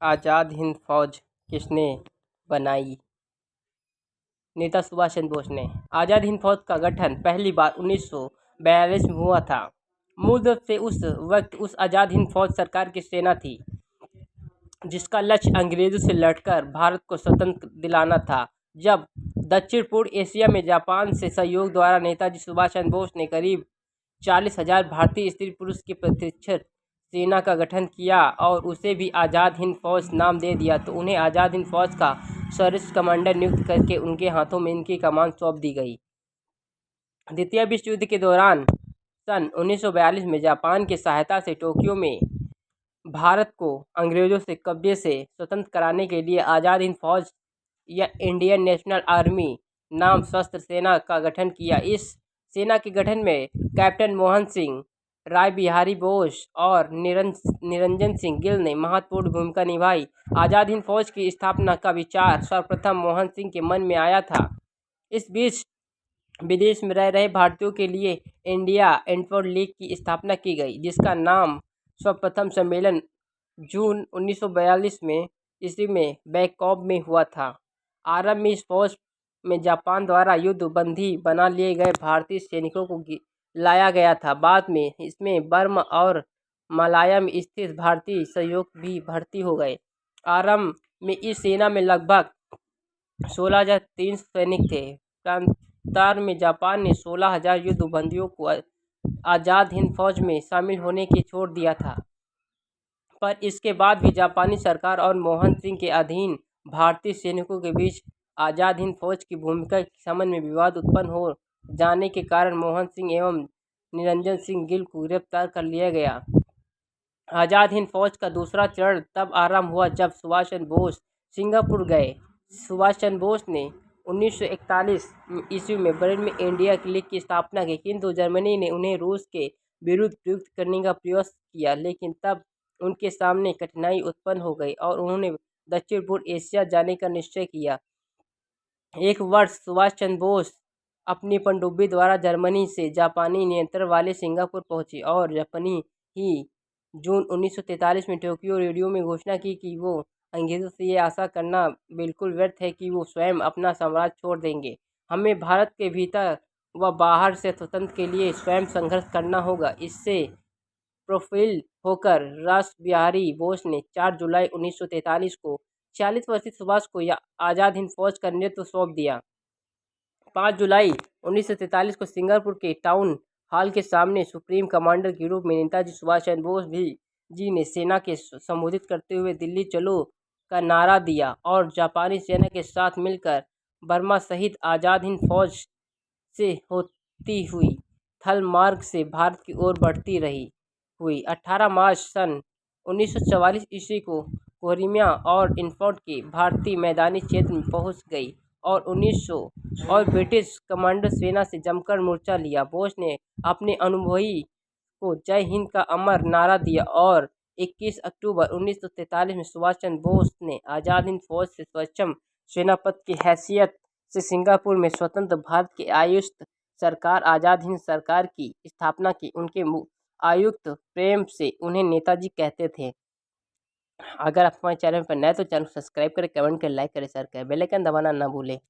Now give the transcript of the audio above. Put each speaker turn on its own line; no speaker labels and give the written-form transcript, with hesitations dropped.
आज़ाद हिंद फौज किसने बनाई? नेता सुभाष चंद्र बोस ने। आज़ाद हिंद फौज का गठन पहली बार 1942 में हुआ था। मूल रूप से उस वक्त उस आज़ाद हिंद फौज सरकार की सेना थी जिसका लक्ष्य अंग्रेजों से लड़कर भारत को स्वतंत्र दिलाना था। जब दक्षिण पूर्व एशिया में जापान से सहयोग द्वारा नेताजी सुभाष चंद्र बोस ने करीब 40,000 भारतीय स्त्री पुरुष की प्रतिष्ठित सेना का गठन किया और उसे भी आज़ाद हिंद फौज नाम दे दिया, तो उन्हें आज़ाद हिंद फौज का सर्वश्रेष्ठ कमांडर नियुक्त करके उनके हाथों में इनकी कमान सौंप दी गई। द्वितीय विश्व युद्ध के दौरान सन 1942 में जापान की सहायता से टोक्यो में भारत को अंग्रेजों से कब्जे से स्वतंत्र कराने के लिए आज़ाद हिंद फौज या इंडियन नेशनल आर्मी नाम सशस्त्र सेना का गठन किया। इस सेना के गठन में कैप्टन मोहन सिंह, राय बिहारी बोस और निरंजन सिंह गिल ने महत्वपूर्ण भूमिका निभाई। आज़ाद हिंद फौज की स्थापना का विचार सर्वप्रथम मोहन सिंह के मन में आया था। इस बीच विदेश में रह रहे भारतीयों के लिए इंडिया एनफोर्ड लीग की स्थापना की गई, जिसका नाम सर्वप्रथम सम्मेलन जून 1942 में ईस्वी में बैंकॉक में हुआ था। आरंभ में इस फौज में जापान द्वारा युद्ध बंदी बना लिए गए भारतीय सैनिकों को लाया गया था। बाद में इसमें बर्मा और मलाया में स्थित भारतीय सहयोग भी भर्ती हो गए। आरंभ में इस सेना में लगभग 16,300 सैनिक थे। कांतार में जापान ने 16,000 युद्ध बंदियों को आज़ाद हिंद फौज में शामिल होने की छोड़ दिया था, पर इसके बाद भी जापानी सरकार और मोहन सिंह के अधीन भारतीय सैनिकों के बीच आज़ाद हिंद फौज की भूमिका के संबंध में विवाद उत्पन्न हो जाने के कारण मोहन सिंह एवं निरंजन सिंह गिल को गिरफ्तार कर लिया गया। आज़ाद हिंद फौज का दूसरा चरण तब आरंभ हुआ जब सुभाष चंद्र बोस सिंगापुर गए। सुभाष चंद्र बोस ने 1941 ईस्वी में बर्लिन में इंडिया लीग की स्थापना की, किंतु जर्मनी ने उन्हें रूस के विरुद्ध प्रयुक्त करने का प्रयास किया, लेकिन तब उनके सामने कठिनाई उत्पन्न हो गई और उन्होंने दक्षिण पूर्व एशिया जाने का निश्चय किया। एक वर्ष सुभाष चंद्र बोस अपनी पनडुब्बी द्वारा जर्मनी से जापानी नियंत्रण वाले सिंगापुर पहुंचे और जापानी ही जून 1943 में टोक्यो रेडियो में घोषणा की कि वो अंग्रेजों से ये आशा करना बिल्कुल व्यर्थ है कि वो स्वयं अपना साम्राज्य छोड़ देंगे। हमें भारत के भीतर व बाहर से स्वतंत्र के लिए स्वयं संघर्ष करना होगा। इससे प्रोफिल होकर रास बिहारी बोस ने 4 जुलाई 1943 को 46 वर्षीय सुभाष को आज़ाद हिंद फौज का नेतृत्व सौंप दिया। 5 जुलाई 1943 को सिंगापुर के टाउन हॉल के सामने सुप्रीम कमांडर के रूप में नेताजी सुभाष चंद्र बोस जी ने सेना के संबोधित करते हुए दिल्ली चलो का नारा दिया और जापानी सेना के साथ मिलकर बर्मा सहित आज़ाद हिंद फौज से होती हुई थल मार्ग से भारत की ओर बढ़ती रही हुई 18 मार्च सन 1944 ईस्वी को कोहिमा और इन्फोर्ड के भारतीय मैदानी क्षेत्र में पहुंच गई और 1900 और ब्रिटिश कमांडर सेना से जमकर मोर्चा लिया। बोस ने अपने अनुभवी को जय हिंद का अमर नारा दिया और 21 अक्टूबर 1943 में सुभाष चंद्र बोस ने आज़ाद हिंद फौज से सक्षम सेनापति की हैसियत से सिंगापुर में स्वतंत्र भारत की आयुक्त सरकार आज़ाद हिंद सरकार की स्थापना की। उनके आयुक्त प्रेम से उन्हें नेताजी कहते थे। अगर आप हमारे चैनल पर नए तो चैनल को सब्सक्राइब करें, कमेंट करें, लाइक करें, शेयर करें, बेल आइकन दबाना ना भूलें।